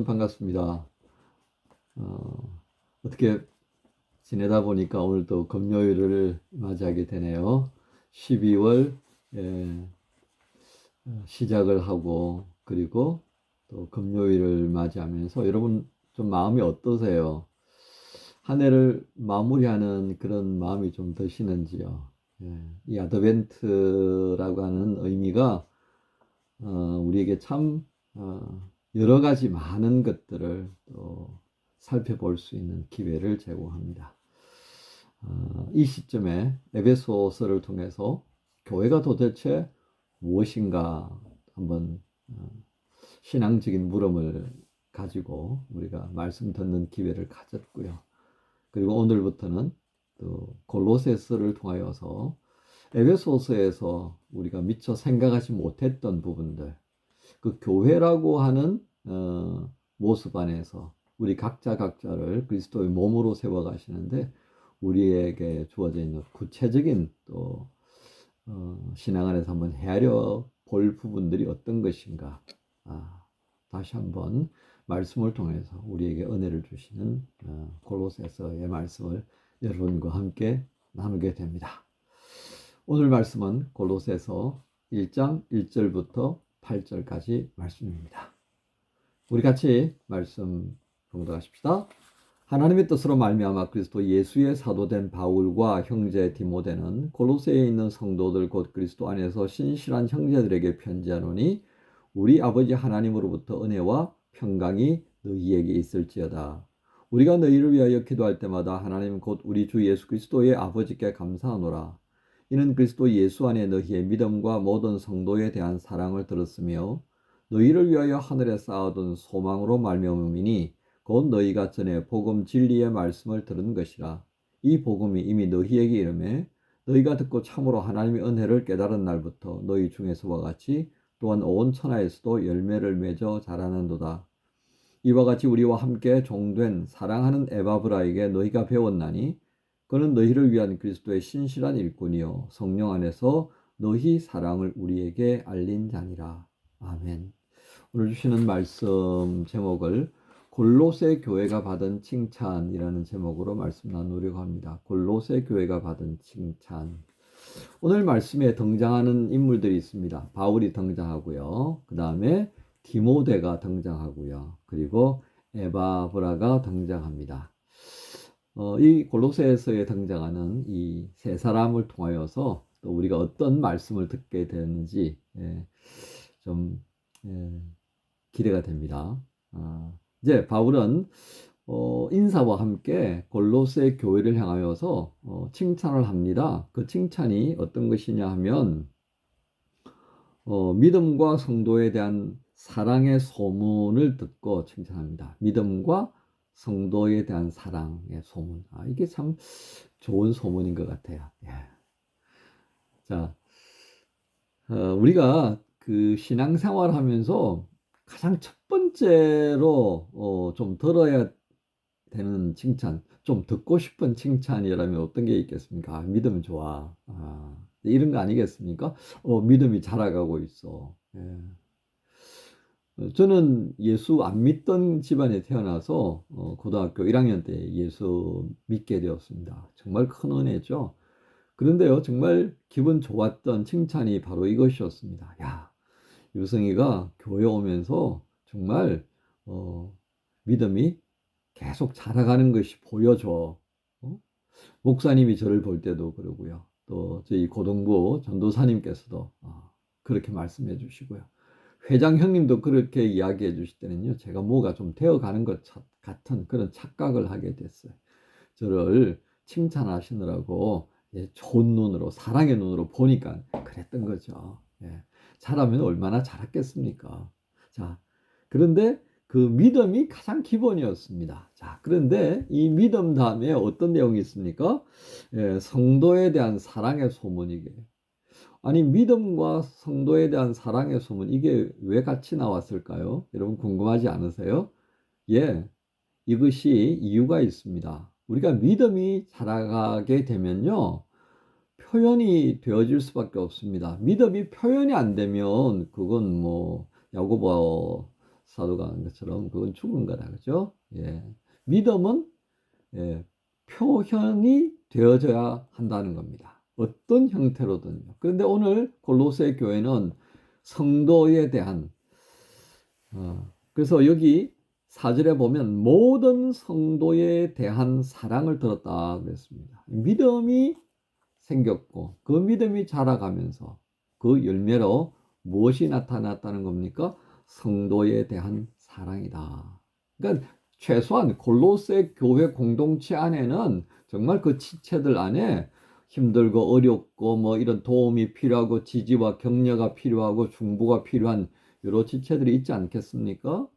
반갑습니다. 어떻게 지내다 보니까 오늘 또 금요일을 맞이하게 되네요. 12월 시작을 하고 그리고 또 금요일을 맞이하면서 여러분 좀 마음이 어떠세요? 한 해를 마무리하는 그런 마음이 좀 드시는지요? 이 아드벤트라고 하는 의미가 우리에게 참 여러 가지 많은 것들을 또 살펴볼 수 있는 기회를 제공합니다. 이 시점에 에베소서를 통해서 교회가 도대체 무엇인가 한번 신앙적인 물음을 가지고 우리가 말씀 듣는 기회를 가졌고요. 그리고 오늘부터는 또 골로새서를 통하여서 에베소서에서 우리가 미처 생각하지 못했던 부분들, 그 교회라고 하는 모습 안에서 우리 각자를 그리스도의 몸으로 세워 가시는데 우리에게 주어져 있는 구체적인 또 신앙 안에서 한번 헤아려 볼 부분들이 어떤 것인가. 다시 한번 말씀을 통해서 우리에게 은혜를 주시는 골로새서의 말씀을 여러분과 함께 나누게 됩니다. 오늘 말씀은 골로새서 1장 1절부터 8절까지 말씀입니다. 우리 같이 말씀 봉독하십시다. 하나님의 뜻으로 말미암아 그리스도 예수의 사도된 바울과 형제 디모데는 골로새에 있는 성도들 곧 그리스도 안에서 신실한 형제들에게 편지하노니 우리 아버지 하나님으로부터 은혜와 평강이 너희에게 있을지어다. 우리가 너희를 위하여 기도할 때마다 하나님 곧 우리 주 예수 그리스도의 아버지께 감사하노라. 이는 그리스도 예수 안에 너희의 믿음과 모든 성도에 대한 사랑을 들었으며 너희를 위하여 하늘에 쌓아둔 소망으로 말미암음이니 곧 너희가 전에 복음 진리의 말씀을 들은 것이라. 이 복음이 이미 너희에게 이르매 너희가 듣고 참으로 하나님의 은혜를 깨달은 날부터 너희 중에서와 같이 또한 온 천하에서도 열매를 맺어 자라는도다. 이와 같이 우리와 함께 종된 사랑하는 에바브라에게 너희가 배웠나니 그는 너희를 위한 그리스도의 신실한 일꾼이요 성령 안에서 너희 사랑을 우리에게 알린 자니라. 아멘. 오늘 주시는 말씀 제목을 골로새 교회가 받은 칭찬이라는 제목으로 말씀 나누려고 합니다. 골로새 교회가 받은 칭찬. 오늘 말씀에 등장하는 인물들이 있습니다. 바울이 등장하고요. 그 다음에 디모데가 등장하고요. 그리고 에바브라가 등장합니다. 이 골로새서에 등장하는 이 세 사람을 통하여서 또 우리가 어떤 말씀을 듣게 되는지 좀 기대가 됩니다. 이제 바울은 인사와 함께 골로새 교회를 향하여서 칭찬을 합니다. 그 칭찬이 어떤 것이냐 하면 믿음과 성도에 대한 사랑의 소문을 듣고 칭찬합니다. 믿음과 성도에 대한 사랑의 소문. 이게 참 좋은 소문인 것 같아요. 예. 자, 우리가 그 신앙생활 하면서 가장 첫 번째로 좀 들어야 되는 칭찬, 좀 듣고 싶은 칭찬이라면 어떤 게 있겠습니까? 믿음 좋아. 이런 거 아니겠습니까? 믿음이 자라가고 있어. 예. 저는 예수 안 믿던 집안에 태어나서 고등학교 1학년 때 예수 믿게 되었습니다. 정말 큰 은혜죠. 그런데요, 정말 기분 좋았던 칭찬이 바로 이것이었습니다. 야, 유승이가 교회 오면서 정말 믿음이 계속 자라가는 것이 보여져. 목사님이 저를 볼 때도 그러고요. 또 저희 고등부 전도사님께서도 그렇게 말씀해 주시고요. 회장 형님도 그렇게 이야기해 주실 때는요, 제가 뭐가 좀 되어가는 것 같은 그런 착각을 하게 됐어요. 저를 칭찬하시느라고 좋은 눈으로, 사랑의 눈으로 보니까 그랬던 거죠. 잘하면 얼마나 잘했겠습니까? 자, 그런데 그 믿음이 가장 기본이었습니다. 자, 그런데 이 믿음 다음에 어떤 내용이 있습니까? 성도에 대한 사랑의 소문이게. 아니, 믿음과 성도에 대한 사랑의 소문, 이게 왜 같이 나왔을까요? 여러분 궁금하지 않으세요? 예, 이것이 이유가 있습니다. 우리가 믿음이 자라가게 되면요, 표현이 되어질 수밖에 없습니다. 믿음이 표현이 안 되면 그건 뭐 야고보서 사도가 한 것처럼 그건 죽은 거다. 그죠? 예. 믿음은 예, 표현이 되어져야 한다는 겁니다. 어떤 형태로든요. 그런데 오늘 골로새 교회는 성도에 대한 그래서 여기 4절에 보면 모든 성도에 대한 사랑을 들었다 그랬습니다. 믿음이 생겼고 그 믿음이 자라가면서 그 열매로 무엇이 나타났다는 겁니까? 성도에 대한 사랑이다. 그러니까 최소한 골로새 교회 공동체 안에는 정말 그 지체들 안에 힘들고 어렵고 뭐 이런 도움이 필요하고 지지와 격려가 필요하고 중보가 필요한 여러 지체들이 있지 않겠습니까?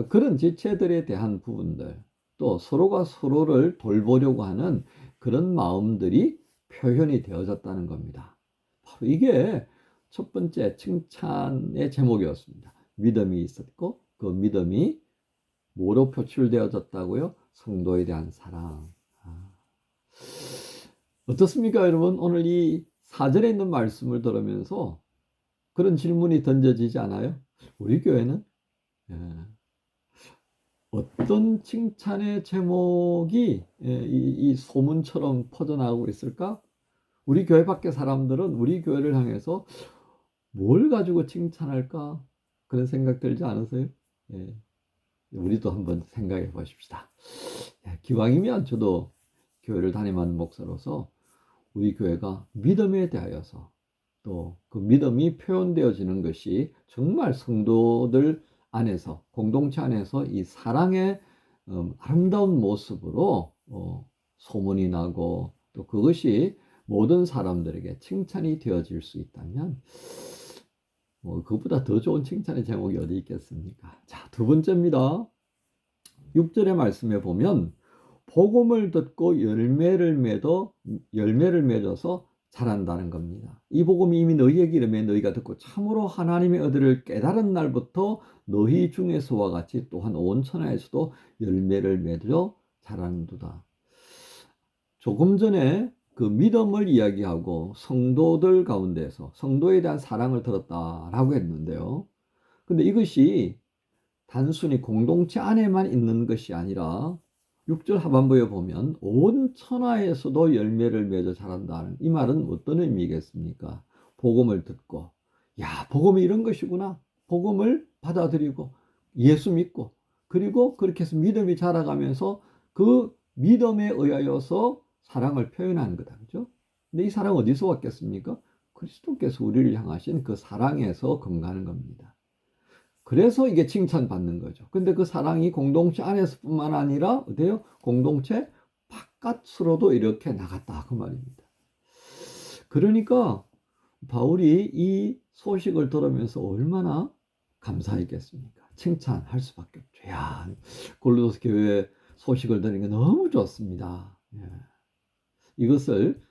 그런 지체들에 대한 부분들 또 서로가 서로를 돌보려고 하는 그런 마음들이 표현이 되어졌다는 겁니다. 바로 이게 첫 번째 칭찬의 제목이었습니다. 믿음이 있었고 그 믿음이 뭐로 표출되어졌다고요? 성도에 대한 사랑. 어떻습니까, 여러분? 오늘 이 4절에 있는 말씀을 들으면서 그런 질문이 던져지지 않아요? 우리 교회는 어떤 칭찬의 제목이 이 소문처럼 퍼져나가고 있을까? 우리 교회 밖의 사람들은 우리 교회를 향해서 뭘 가지고 칭찬할까? 그런 생각 들지 않으세요? 예, 우리도 한번 생각해 보십시다. 기왕이면 저도 교회를 담임하는 목사로서 우리 교회가 믿음에 대하여서 또 그 믿음이 표현되어지는 것이 정말 성도들 안에서 공동체 안에서 이 사랑의 아름다운 모습으로 소문이 나고 또 그것이 모든 사람들에게 칭찬이 되어질 수 있다면 그보다 더 좋은 칭찬의 제목이 어디 있겠습니까? 자, 두 번째입니다. 6절의 말씀에 보면 복음을 듣고 열매를 맺어서 자란다는 겁니다. 이 복음이 이미 너희에게 이르매 너희가 듣고 참으로 하나님의 의를 깨달은 날부터 너희 중에서와 같이 또한 온 천하에서도 열매를 맺어 자라는도다. 조금 전에 그 믿음을 이야기하고 성도들 가운데서 성도에 대한 사랑을 들었다라고 했는데요. 근데 이것이 단순히 공동체 안에만 있는 것이 아니라 6절 하반부에 보면 온 천하에서도 열매를 맺어 자란다는 이 말은 어떤 의미겠습니까? 복음을 듣고 야, 복음이 이런 것이구나. 복음을 받아들이고 예수 믿고 그리고 그렇게 해서 믿음이 자라가면서 그 믿음에 의하여서 사랑을 표현하는 거다. 그죠? 근데 이 사랑 어디서 왔겠습니까? 그리스도께서 우리를 향하신 그 사랑에서 건가는 겁니다. 그래서 이게 칭찬받는 거죠. 근데 그 사랑이 공동체 안에서뿐만 아니라 어때요? 공동체 바깥으로도 이렇게 나갔다 그 말입니다. 그러니까 바울이 이 소식을 들으면서 얼마나 감사했겠습니까? 칭찬할 수밖에 없죠. 야, 골로새 교회 소식을 들은 게 너무 좋습니다. 예. 이것을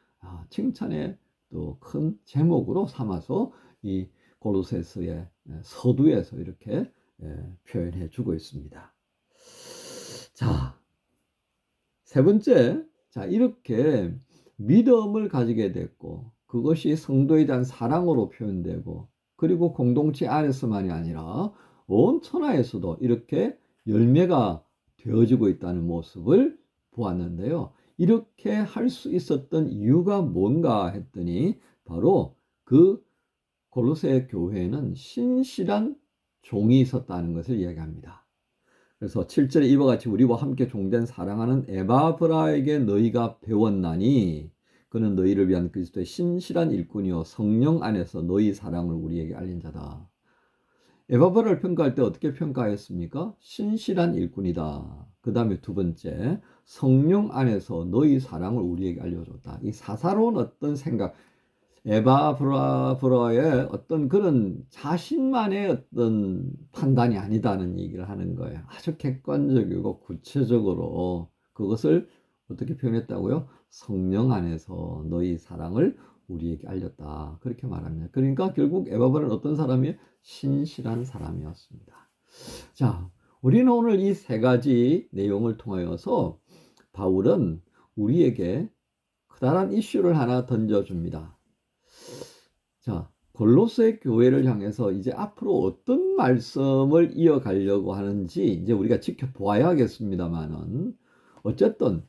칭찬의 또 큰 제목으로 삼아서 이 골로새서의 서두에서 이렇게 표현해 주고 있습니다. 자, 세 번째, 자, 이렇게 믿음을 가지게 됐고 그것이 성도에 대한 사랑으로 표현되고 그리고 공동체 안에서만이 아니라 온 천하에서도 이렇게 열매가 되어지고 있다는 모습을 보았는데요. 이렇게 할 수 있었던 이유가 뭔가 했더니 바로 그 골로새 교회에는 신실한 종이 있었다는 것을 이야기합니다. 그래서 7절에 이와 같이 우리와 함께 종된 사랑하는 에바브라에게 너희가 배웠나니 그는 너희를 위한 그리스도의 신실한 일꾼이요 성령 안에서 너희 사랑을 우리에게 알린 자다. 에바브라를 평가할 때 어떻게 평가했습니까? 신실한 일꾼이다. 그 다음에 두 번째, 성령 안에서 너희 사랑을 우리에게 알려줬다. 이 사사로운 어떤 생각, 에바브라의 어떤 그런 자신만의 어떤 판단이 아니다는 얘기를 하는 거예요. 아주 객관적이고 구체적으로 그것을 어떻게 표현했다고요? 성령 안에서 너희 사랑을 우리에게 알렸다. 그렇게 말합니다. 그러니까 결국 에바브라는 어떤 사람이에요? 신실한 사람이었습니다. 자, 우리는 오늘 이 세 가지 내용을 통하여서 바울은 우리에게 커다란 이슈를 하나 던져줍니다. 자, 골로새 교회를 향해서 이제 앞으로 어떤 말씀을 이어가려고 하는지 이제 우리가 지켜보아야 하겠습니다만은, 어쨌든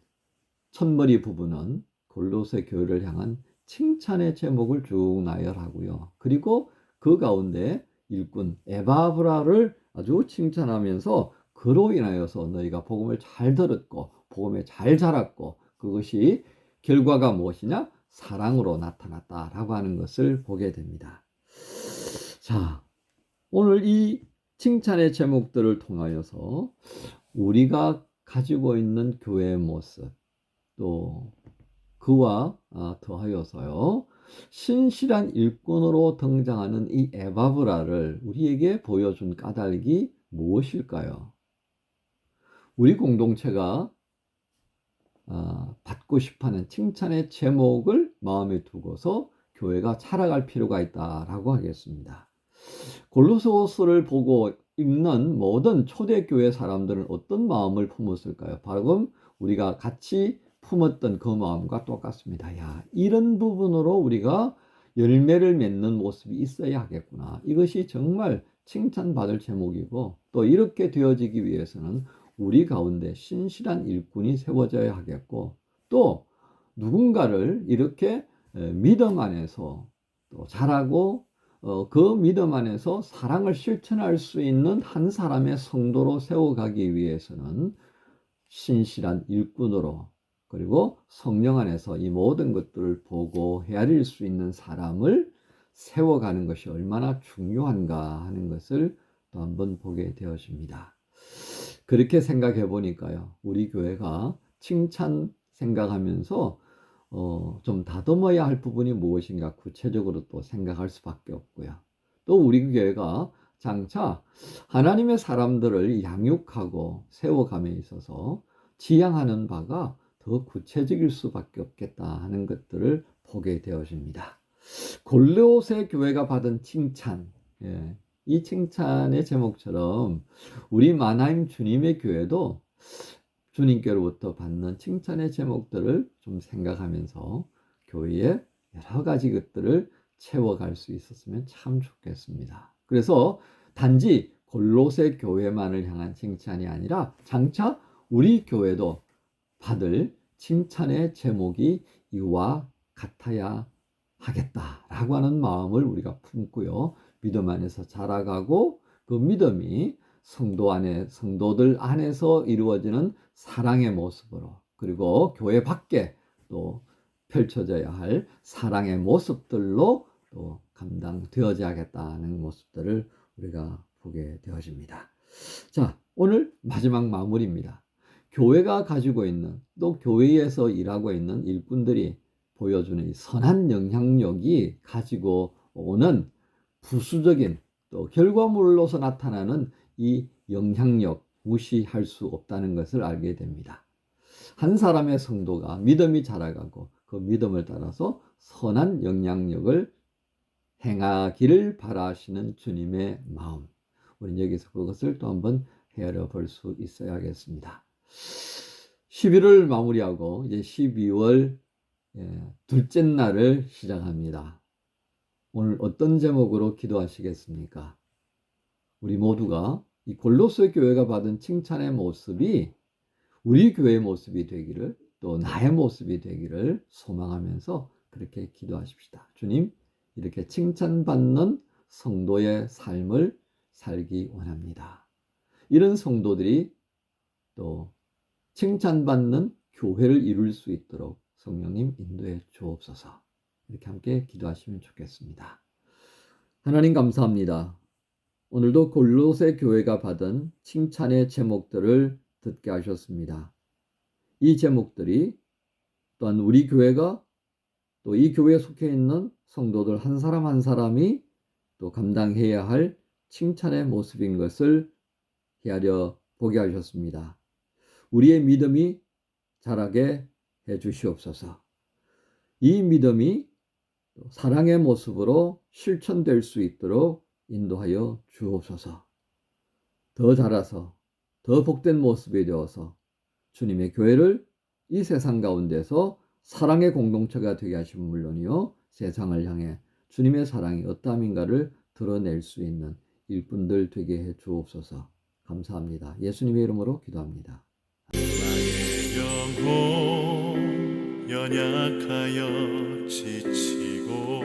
첫머리 부분은 골로새 교회를 향한 칭찬의 제목을 쭉 나열하고요. 그리고 그 가운데 일꾼 에바브라를 아주 칭찬하면서 그로 인하여서 너희가 복음을 잘 들었고 복음에 잘 자랐고 그것이 결과가 무엇이냐? 사랑으로 나타났다라고 하는 것을 보게 됩니다. 자, 오늘 이 칭찬의 제목들을 통하여서 우리가 가지고 있는 교회의 모습, 또 그와 더하여서요, 신실한 일꾼으로 등장하는 이 에바브라를 우리에게 보여준 까닭이 무엇일까요? 우리 공동체가 받고 싶어하는 칭찬의 제목을 마음에 두고서 교회가 살아갈 필요가 있다라고 하겠습니다. 골로새서를 보고 읽는 모든 초대교회 사람들은 어떤 마음을 품었을까요? 바로 우리가 같이 품었던 그 마음과 똑같습니다. 야, 이런 부분으로 우리가 열매를 맺는 모습이 있어야 하겠구나. 이것이 정말 칭찬받을 제목이고, 또 이렇게 되어지기 위해서는 우리 가운데 신실한 일꾼이 세워져야 하겠고, 또 누군가를 이렇게 믿음 안에서 또 자라고 그 믿음 안에서 사랑을 실천할 수 있는 한 사람의 성도로 세워가기 위해서는 신실한 일꾼으로, 그리고 성령 안에서 이 모든 것들을 보고 헤아릴 수 있는 사람을 세워가는 것이 얼마나 중요한가 하는 것을 또 한번 보게 되어집니다. 그렇게 생각해 보니까요, 우리 교회가 칭찬 생각하면서 좀 다듬어야 할 부분이 무엇인가 구체적으로 또 생각할 수밖에 없고요. 또 우리 교회가 장차 하나님의 사람들을 양육하고 세워감에 있어서 지향하는 바가 더 구체적일 수밖에 없겠다 하는 것들을 보게 되어집니다. 골로새 교회가 받은 칭찬, 이 칭찬의 제목처럼 우리 마나임 주님의 교회도 주님께로부터 받는 칭찬의 제목들을 좀 생각하면서 교회의 여러 가지 것들을 채워갈 수 있었으면 참 좋겠습니다. 그래서 단지 골로새 교회만을 향한 칭찬이 아니라 장차 우리 교회도 받을 칭찬의 제목이 이와 같아야 하겠다라고 하는 마음을 우리가 품고요, 믿음 안에서 자라가고 그 믿음이 성도들 안에서 이루어지는 사랑의 모습으로, 그리고 교회 밖에 또 펼쳐져야 할 사랑의 모습들로 또 감당되어져야겠다는 모습들을 우리가 보게 되어집니다. 자, 오늘 마지막 마무리입니다. 교회가 가지고 있는, 또 교회에서 일하고 있는 일꾼들이 보여주는 이 선한 영향력이 가지고 오는 부수적인 또 결과물로서 나타나는 이 영향력, 무시할 수 없다는 것을 알게 됩니다. 한 사람의 성도가 믿음이 자라가고 그 믿음을 따라서 선한 영향력을 행하기를 바라시는 주님의 마음, 우리는 여기서 그것을 또 한번 헤아려 볼 수 있어야겠습니다. 11월 마무리하고 이제 12월 둘째 날을 시작합니다. 오늘 어떤 제목으로 기도하시겠습니까? 우리 모두가 이 골로새 교회가 받은 칭찬의 모습이 우리 교회의 모습이 되기를, 또 나의 모습이 되기를 소망하면서 그렇게 기도하십시다. 주님, 이렇게 칭찬받는 성도의 삶을 살기 원합니다. 이런 성도들이 또 칭찬받는 교회를 이룰 수 있도록 성령님 인도해 주옵소서. 이렇게 함께 기도하시면 좋겠습니다. 하나님 감사합니다. 오늘도 골로새 교회가 받은 칭찬의 제목들을 듣게 하셨습니다. 이 제목들이 또한 우리 교회가 또 이 교회에 속해 있는 성도들 한 사람 한 사람이 또 감당해야 할 칭찬의 모습인 것을 헤아려 보게 하셨습니다. 우리의 믿음이 자라게 해 주시옵소서. 이 믿음이 사랑의 모습으로 실천될 수 있도록 인도하여 주옵소서. 더 자라서 더 복된 모습이 되어서 주님의 교회를 이 세상 가운데서 사랑의 공동체가 되게 하시면 물론이요, 세상을 향해 주님의 사랑이 어떠함인가를 드러낼 수 있는 일꾼들 되게 해 주옵소서. 감사합니다. 예수님의 이름으로 기도합니다. 나의 영혼 연약하여 지치고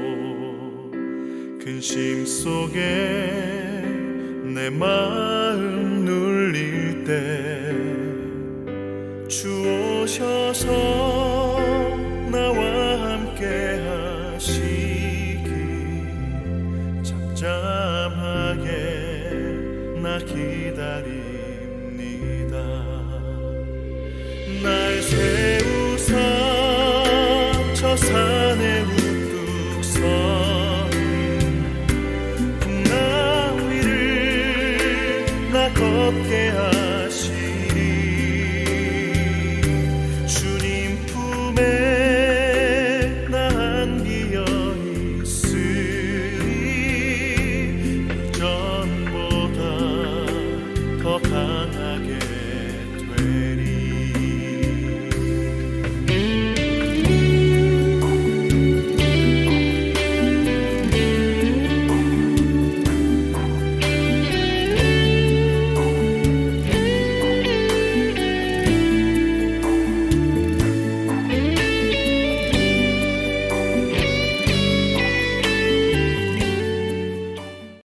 근심 속에 내 마음 눌릴 때 주 오셔서 나와 함께 하시기 잠잠하게 나 기다립니다. 날 세우사 저 산에 우뚝 서리 풍랑 위를 나 걷게 하시니